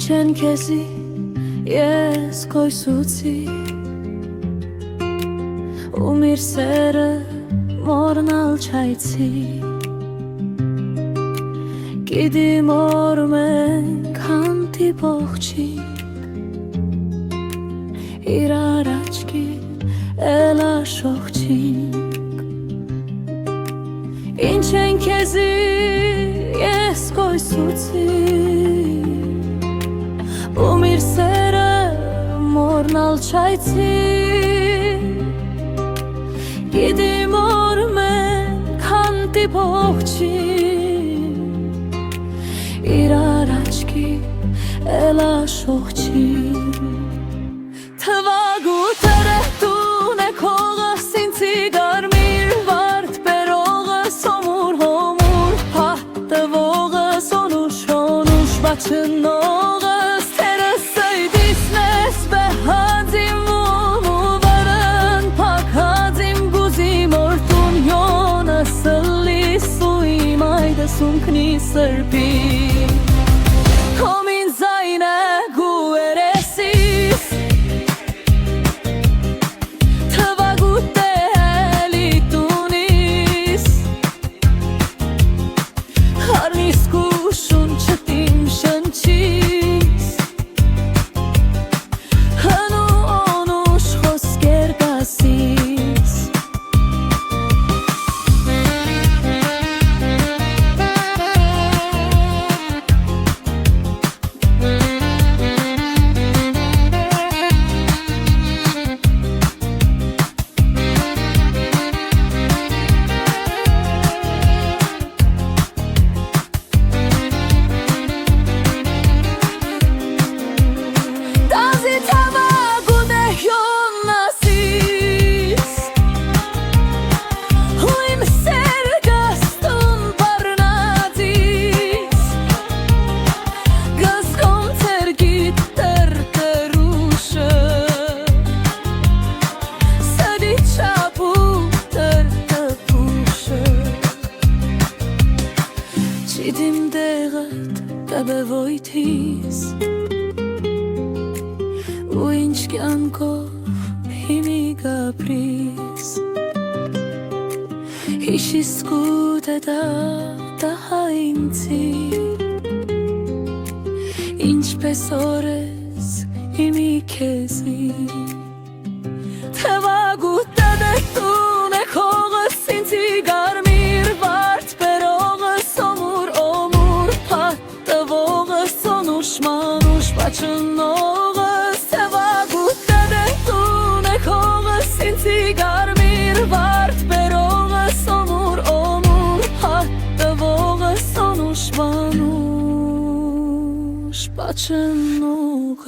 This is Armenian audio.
Ինչեն քեզի ես կոյսուցի ու միր սերը մորնալ չայցի Գիտիմ որ մենք հանդիպող չինք իրար աչքի էլ աշող չինք Ինչեն քեզի ես կոյսուցի ու միր սերը մորնալ չայցի Գիտիմ որ մենք հանդիպող չինք իրար աչքի էլ աշող չինք Թվագու տերեհտուն է քողս ինձի գարմիր վարդ բերողը սոմուր հոմուր հատվողը սոնուշ հոնուշ բաչնողս տերս այդիսնես բեհադիմ ոնու վարն պակադիմ գուզիմ որդուն յոնը սլիս ու իմ այդս ունքնի սրպի Komin zayne gueresis Tvagutte elitunis Harnis kushun çetim şançis Hanu onuş hosker gasis Չիդիմ դեղդ կբևոյթիս ու ինչ կյանքով հիմի գապրիս Հիշիս կուտ է դահա ինձի Ինչպես օրես հիմի քեզի Թվագուտ տեդեհտուն է քողս ինձի գարմիր վարդ Մանուշ բաչնողս Թվագուտ տեդեհտուն է քողս ինձի գարմիր վարդ բերողս օմուր օմուր հատվողս օնուշ մանուշ բաչնողս